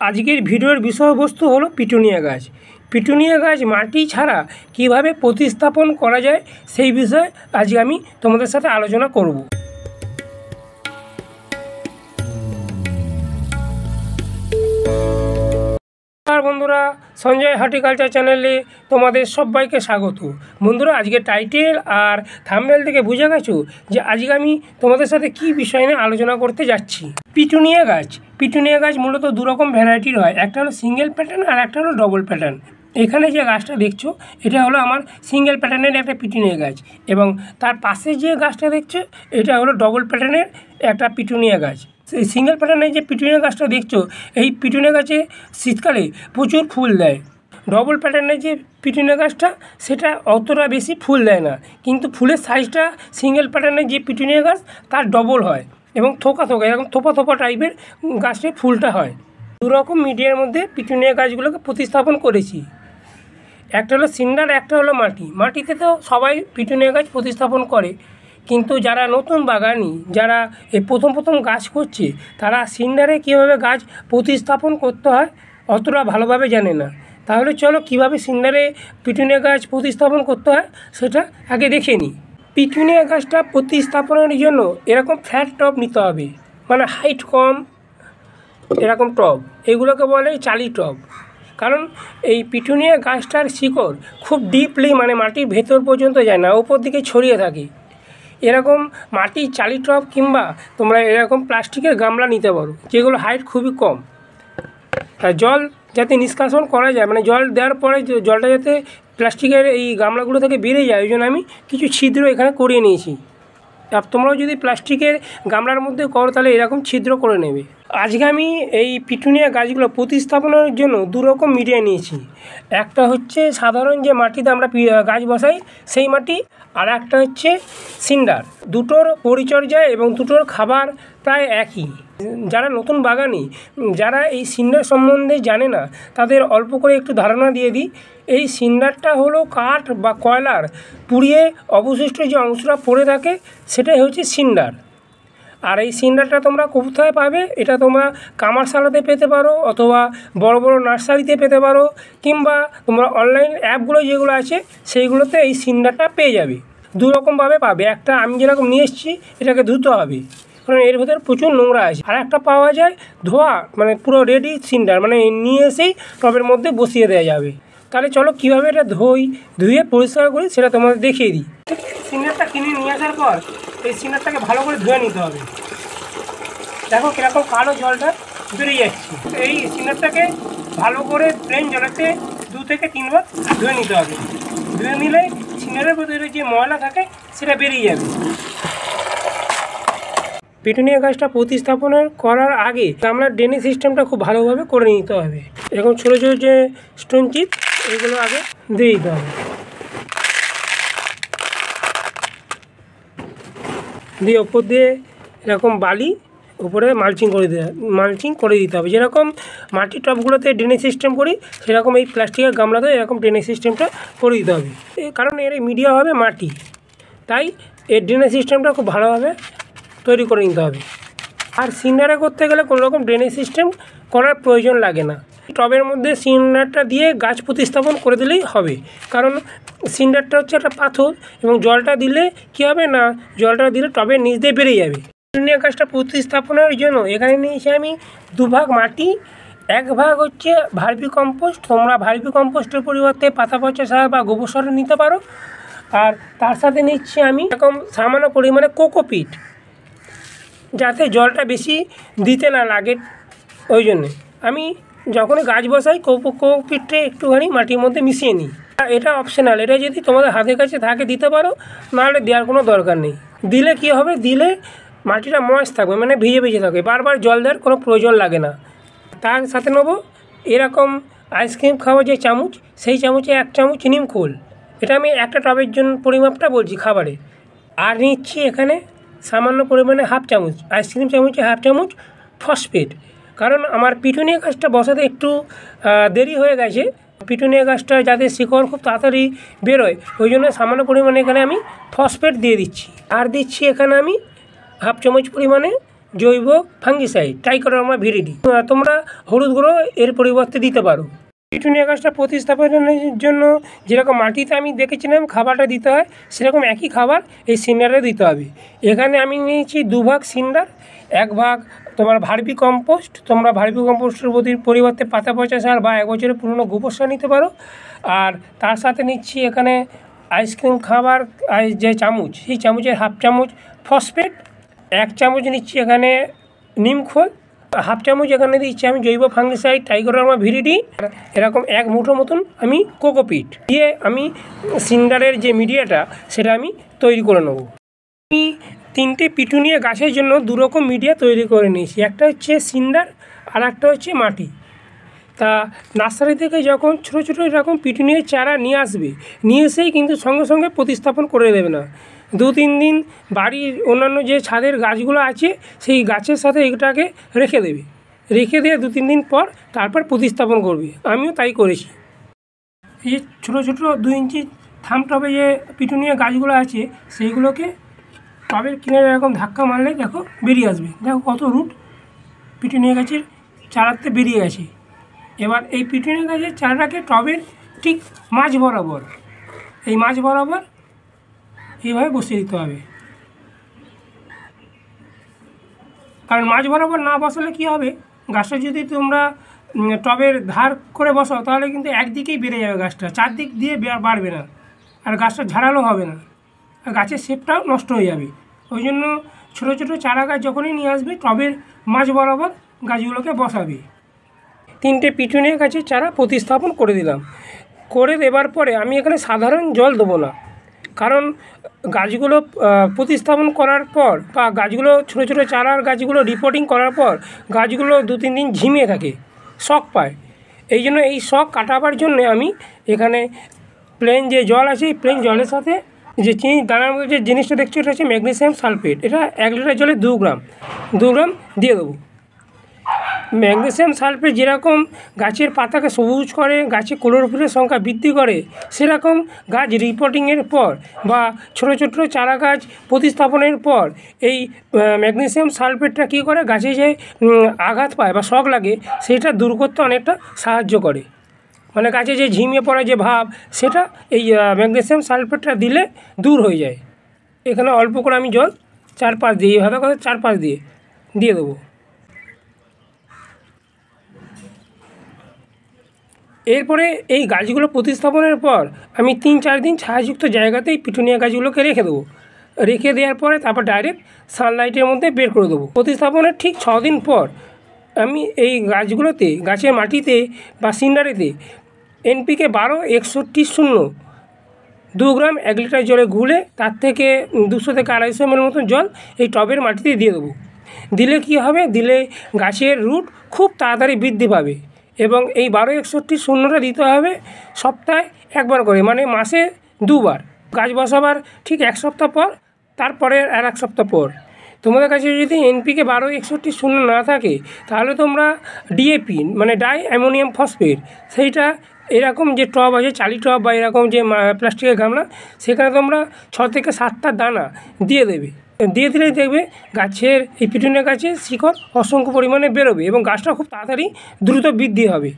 আজকের ভিডিওর বিষয়বস্তু হলো পিটুনিয়া গাছ। পিটুনিয়া গাছ মাটি ছাড়া কিভাবে প্রতিস্থাপন করা যায় সেই বিষয়ে আজকে আমি তোমাদের সাথে আলোচনা করব। বন্ধুরা, সঞ্জয় হর্টিকালচার চ্যানেলে তোমাদের সবাইকে স্বাগত। বন্ধুরা, আজকে টাইটেল আর থাম্বনেল থেকে বুঝে গেছো যে আজকে আমি তোমাদের সাথে কি বিষয় নিয়ে আলোচনা করতে যাচ্ছি। পিটুনিয়া গাছ মূলত দু রকম ভ্যারাইটির হয়, একটা হলো সিঙ্গেল প্যাটার্ন আর একটা হলো ডবল প্যাটার্ন। এখানে যে গাছটা দেখছো এটা হলো আমার সিঙ্গেল প্যাটার্নের একটা পিটুনিয়া গাছ, এবং তার পাশে যে গাছটা দেখছো এটা হলো ডবল প্যাটার্নের একটা পিটুনিয়া গাছ। সেই সিঙ্গেল প্যাটার্নের যে পিটুনিয়া গাছটা দেখছো, এই পিটুনিয়া গাছে শীতকালে প্রচুর ফুল দেয়। ডবল প্যাটার্নের যে পিটুনিয়া গাছটা সেটা অতটা বেশি ফুল দেয় না, কিন্তু ফুলের সাইজটা সিঙ্গেল প্যাটার্নের যে পিটুনিয়া গাছ তার ডবল হয়, এবং থোকা এরকম থোপা টাইপের গাছের ফুলটা হয়। দু রকম মিডিয়ার মধ্যে পিটুনিয়া গাছগুলোকে প্রতিস্থাপন করেছি, একটা হলো সিন্ডার, একটা হলো মাটিতে তো সবাই পিটুনিয়া গাছ প্রতিস্থাপন করে, কিন্তু যারা নতুন বাগানি, যারা এই প্রথম গাছ করছে, তারা সিন্ডারে কীভাবে গাছ প্রতিস্থাপন করতে হয় অতটা ভালোভাবে জানে না। তাহলে চলো কীভাবে সিন্ডারে পিটুনিয়া গাছ প্রতিস্থাপন করতে হয় সেটা আগে দেখে নিই। পিটুনিয়া গাছটা প্রতিস্থাপনের জন্য এরকম ফ্ল্যাট টব নিতে হবে, মানে হাইট কম এরকম টব, এগুলোকে বলে চালি টব। কারণ এই পিটুনিয়া গাছটার শিকড় খুব ডিপলি, মানে মাটির ভেতর পর্যন্ত যায় না, উপর দিকে ছড়িয়ে থাকে। এরকম মাটির চালি টব কিংবা তোমরা এরকম প্লাস্টিকের গামলা নিতে পারো, যেগুলো হাইট খুবই কম। আর জল যাতে নিষ্কাশন করা যায়, মানে জল দেওয়ার পরে জলটা যাতে প্লাস্টিকের এই গামলাগুলো থেকে বেরিয়ে যায়, ওই জন্য আমি কিছু ছিদ্র এখানে করিয়ে নিয়েছি। আর তোমরাও যদি প্লাস্টিকের গামলার মধ্যে করো তাহলে এরকম ছিদ্র করে নেবে। আজকে আমি এই পিটুনিয়া গাছগুলো প্রতিস্থাপনের জন্য দু রকম মিডিয়া নিয়েছি। একটা হচ্ছে সাধারণ যে মাটিতে আমরা গাছ বসাই সেই মাটি, আর একটা হচ্ছে সিন্ডার। দুটোর পরিচর্যা এবং দুটোর খাবার প্রায় একই। যারা নতুন বাগানি, যারা এই সিন্ডার সম্বন্ধে জানে না, তাদের অল্প করে একটু ধারণা দিয়ে দিই। এই সিন্ডারটা হলো কাঠ বা কয়লার পুড়িয়ে অবশিষ্ট যে অংশটা পড়ে থাকে সেটাই হচ্ছে সিন্ডার। আর এই সিন্ডারটা তোমরা কোথায় পাবে? এটা তোমরা কামারশালাতে পেতে পারো, অথবা বড় বড় নার্সারিতে পেতে পারো, কিংবা তোমরা অনলাইন অ্যাপগুলো যেগুলো আছে সেইগুলোতে এই সিন্ডারটা পেয়ে যাবে। দু রকমভাবে পাবে। একটা আমি যেরকম নিয়ে এসেছি, এটাকে ধুতে হবে কারণ এর ভেতরে প্রচুর নোংরা আছে। আর একটা পাওয়া যায় ধোয়া, মানে পুরো রেডি সিন্ডার, মানে নিয়ে এসেই টবের মধ্যে বসিয়ে দেওয়া যাবে। তাহলে চলো কীভাবে এটা ধুয়ে পরিষ্কার করি সেটা তোমাদের দেখিয়ে দিই। সিন্ডারটা কিনে নিয়ে আসার পর এই সিন্ডারটাকে ভালো করে ধুয়ে নিতে হবে। দেখো কীরকম কালো জলটা বেরিয়ে যাচ্ছে। এই সিন্ডারটাকে ভালো করে প্লেন জলেতে 2 থেকে 3 বার ধুয়ে নিতে হবে। ধুয়ে নিলে সিন্ডারের ভেতরে যে ময়লা থাকে সেটা বেরিয়ে যাবে। পিটুনিয়া গাছটা প্রতিস্থাপনের করার আগে আমরা ড্রেনেজ সিস্টেমটা খুব ভালোভাবে করে নিতে হবে। এরকম ছোটো ছোটো যে স্টোন চিপ এগুলো আগে দিয়ে দিতে হবে, দিয়ে ওপর দিয়ে এরকম বালি উপরে মালচিং করে দিতে হবে। যেরকম মাটির টবগুলোতে ড্রেনেজ সিস্টেম করি সেরকম এই প্লাস্টিকের গামলাতে এরকম ড্রেনেজ সিস্টেমটা করে দিতে হবে। কারণ এর মিডিয়া হবে মাটি, তাই এর ড্রেনেজ সিস্টেমটা খুব ভালোভাবে তৈরি করে নিতে হবে। আর সিন্ডারে করতে গেলে কোনো রকম ড্রেনেজ সিস্টেম করার প্রয়োজন লাগে না। টবের মধ্যে সিন্ডারটা দিয়ে গাছ প্রতিস্থাপন করে দিলেই হবে, কারণ সিন্ডারটা হচ্ছে একটা পাথর, এবং জলটা দিলে কী হবে না, জলটা দিলে টবের নিচ দিয়ে বেরিয়ে যাবে। পিটুনিয়া গাছটা প্রতিস্থাপনের জন্য এখানে নিয়েছি আমি 2 ভাগ মাটি, 1 ভাগ হচ্ছে ভার্মি কম্পোস্ট। তোমরা ভার্মি কম্পোস্টের পরিবর্তে পাতা পচা সার বা গোবর সার নিতে পারো। আর তার সাথে নিচ্ছি আমি এরকম সামান্য পরিমাণে কোকোপিট, যাতে জলটা বেশি দিতে না লাগে। ওই জন্যে আমি যখনই গাছ বসাই কোকোপিটটা একটুখানি মাটির মধ্যে মিশিয়ে নিই। এটা অপশনাল, এটা যদি তোমাদের হাতের কাছে থাকে দিতে পারো, নাহলে দেওয়ার কোনো দরকার নেই। দিলে কি হবে, দিলে মাটিটা ময়েস্ট থাকবে, মানে ভিজে থাকবে, বারবার জল দেওয়ার কোনো প্রয়োজন লাগে না। তার সাথে নেবো এরকম আইসক্রিম খাওয়ার যে চামচ, সেই চামচে 1 চামচ নিম খোল। এটা আমি একটা টবের জন্য পরিমাপটা বলছি খাবারে। আর নিচ্ছি এখানে সামান্য পরিমাণে 1/2 চামচ, আইসক্রিম চামচে 1/2 চামচ ফসফেট। কারণ আমার পিটুনিয়া গাছটা বসাতে একটু দেরি হয়ে গেছে, পিটুনিয়া গাছটা যাতে শিকড় খুব তাড়াতাড়ি বেরোয়, ওই জন্য সামান্য পরিমাণে এখানে আমি ফসফেট দিয়ে দিচ্ছি। আর দিচ্ছি এখানে আমি 1/2 চামচ পরিমাণে জৈব ফাঙ্গিসাইড ট্রাইকোডার্মা ভিরিডি। তোমরা হলুদ গুঁড়ো এর পরিবর্তে দিতে পারো। পিটুনিয়া গাছটা প্রতিস্থাপনের জন্য যেরকম মাটিতে আমি দেখেছিলাম খাবারটা দিতে হয়, সেরকম একই খাবার এই সিন্ডারে দিতে হবে। এখানে আমি নিয়েছি 2 ভাগ সিন্ডার, 1 ভাগ তোমার ভার্মি কম্পোস্ট। তোমরা ভার্মি কম্পোস্টের পরিবর্তে পাতা পচা সার বা 1 বছরের পুরনো গোবর সার নিতে পারো। আর তার সাথে নিচ্ছি এখানে আইসক্রিম খাবার যে চামচ, সেই চামচের 1/2 চামচ ফসফেট, 1 চামচ নিচ্ছি এখানে নিমখোল, 1/2 চামচ এখানে দিচ্ছি আমি জৈব ফাঙ্গিসাইড ট্রাইকোডার্মা ভিরিডি। এরকম 1 মুঠো মতন আমি কোকোপিট দিয়ে আমি সিন্ডারের যে মিডিয়াটা সেটা আমি তৈরি করে নেব। আমি 3টে পিটুনিয়া গাছের জন্য 2 রকম মিডিয়া তৈরি করে নিয়েছি। একটা হচ্ছে সিন্ডার আর একটা হচ্ছে মাটি। তা নার্সারি থেকে যখন ছোটো ছোটো এরকম পিটুনিয়ার চারা নিয়ে আসবে, নিয়ে এসেই কিন্তু সঙ্গে সঙ্গে প্রতিস্থাপন করে দেবে না। 2-3 দিন বাড়ির অন্যান্য যে ছাদের গাছগুলো আছে সেই গাছের সাথে এটাকে রেখে দেবে, রেখে দিয়ে 2-3 দিন পর তারপর প্রতিস্থাপন করবে। আমিও তাই করেছি। এই যে ছোটো ছোটো 2 ইঞ্চি থাম টবে যে পিটুনিয়া গাছগুলো আছে সেইগুলোকে টবের কিনারে এরকম ধাক্কা মারলে দেখো বেরিয়ে আসবে। দেখো কত রুট পিটুনিয়া গাছের চারাতে বেরিয়ে গেছে। এবার এই পিটুনিয়া গাছের চারাটাকে টবের ঠিক মাঝ বরাবর, এই মাঝ বরাবর এইভাবে বসিয়ে দিতে হবে। কারণ মাঝ বরাবর না বসালে কী হবে, গাছটা যদি তোমরা টবের ধার করে বসাও তাহলে কিন্তু একদিকেই বেড়ে যাবে গাছটা, চারদিক দিয়ে বাড়বে না, আর গাছটা ঝাড়ালো হবে না, আর গাছের শেপটাও নষ্ট হয়ে যাবে। ওই জন্য ছোটো ছোটো চারা গাছ যখনই নিয়ে আসবে টবের মাঝ বরাবর গাছগুলোকে বসাবে। 3টে পিটুনিয়া গাছের চারা প্রতিস্থাপন করে দিলাম। করে দেবার পরে আমি এখানে সাধারণ জল দেবো না, কারণ গাছগুলো প্রতিস্থাপন করার পর বা গাছগুলো ছোটো ছোটো চারার গাছগুলো রিপোর্টিং করার পর গাছগুলো 2-3 দিন ঝিমিয়ে থাকে, শক পায়। এই জন্য এই শক কাটাবার জন্য আমি এখানে প্লেন যে জল আছে এই প্লেন জলের সাথে যে চিনি দানার মধ্যে যে জিনিসটা দেখছি এটা হচ্ছে ম্যাগনেসিয়াম সালফেট। এটা 1 লিটার জলে 2 গ্রাম দিয়ে দেবো। ম্যাগনেসিয়াম সালফেট যেরকম গাছের পাতাকে সবুজ করে, গাছে ক্লোরোফিলের সংখ্যা বৃদ্ধি করে, সেরকম গাছ রিপোর্টিংয়ের পর বা ছোটো ছোটো চারা গাছ প্রতিস্থাপনের পর এই ম্যাগনেসিয়াম সালফেটটা কী করে, গাছে যে আঘাত পায় বা শক লাগে সেটা দূর করতে অনেকটা সাহায্য করে। মানে গাছে যে ঝিমিয়ে পড়া যে ভাব সেটা এই ম্যাগনেসিয়াম সালফেটটা দিলে দূর হয়ে যায়। এখানে অল্প করে আমি জল 4-5 দিয়ে ভালো করে 4-5 দিয়ে দেবো। এরপরে এই গাছগুলো প্রতিস্থাপনের পর আমি 3-4 দিন ছায়াযুক্ত জায়গাতেই পিটুনিয়া গাছগুলোকে রেখে দেবো। রেখে দেওয়ার পরে তারপর ডাইরেক্ট সানলাইটের মধ্যে বের করে দেবো। প্রতিস্থাপনের ঠিক 6 দিন পর আমি এই গাছগুলোতে, গাছের মাটিতে বা সিন্ডারেতে NPK 12-61-0 2 গ্রাম 1 লিটার জলে গুলে তার থেকে 200-250 ml মতো জল এই টবের মাটিতে দিয়ে দেবো। দিলে কি হবে, দিলে গাছের রুট খুব তাড়াতাড়ি বৃদ্ধি পাবে। এবং এই 12-61-0টা দিতে হবে সপ্তাহে 1 বার করে, মানে মাসে 2 বার। গাছ বসাবার ঠিক 1 সপ্তাহ পর, তারপরে আর 1 সপ্তাহ পর। তোমাদের কাছে যদি NPK 12-61-0 না থাকে তাহলে তোমরা DAP মানে ডাই অ্যামোনিয়াম ফসফেট, সেইটা এরকম যে টব আছে চালি টব বা এরকম যে প্লাস্টিকের গামলা, সেখানে তোমরা 6-7টা দানা দিয়ে দেবে। দিয়ে দিলেই দেখবে গাছের এই পিটুনিয়া গাছের শিকড় অসংখ্য পরিমাণে বেরোবে এবং গাছটা খুব তাড়াতাড়ি দ্রুত বৃদ্ধি হবে।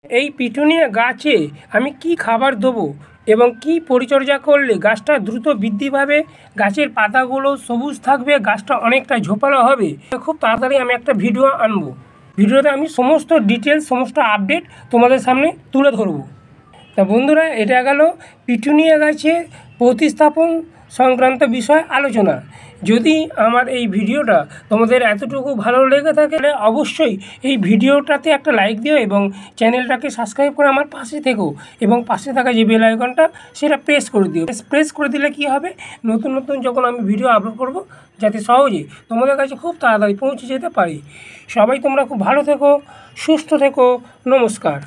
এই পিটুনিয়া গাছে আমি কি খাবার দেবো এবং কি পরিচর্যা করলে গাছটা দ্রুত বৃদ্ধি পাবে, গাছের পাতাগুলো সবুজ থাকবে, গাছটা অনেকটা ঝোপালো হবে, খুব তাড়াতাড়ি আমি একটা ভিডিও আনবো। ভিডিওতে আমি সমস্ত ডিটেলস, সমস্ত আপডেট তোমাদের সামনে তুলে ধরবো। তা বন্ধুরা, এটা গেল পিটুনিয়া গাছের প্রতিস্থাপন সংক্রান্ত বিষয় আলোচনা। যদি আমার এই ভিডিওটা তোমাদের এতটুকু ভালো লেগে থাকে তাহলে অবশ্যই এই ভিডিওটাতে একটা লাইক দিও এবং চ্যানেলটাকে সাবস্ক্রাইব করে আমার পাশে থেকো এবং পাশে থাকা যে বেল আইকনটা সেটা প্রেস করে দিও। প্রেস করে দিলে কি হবে, নতুন নতুন যখন আমি ভিডিও আপলোড করব যাতে সহজে তোমাদের কাছে খুব তাড়াতাড়ি পৌঁছে যেতে পারি। সবাই তোমরা খুব ভালো থেকো, সুস্থ থেকো, নমস্কার।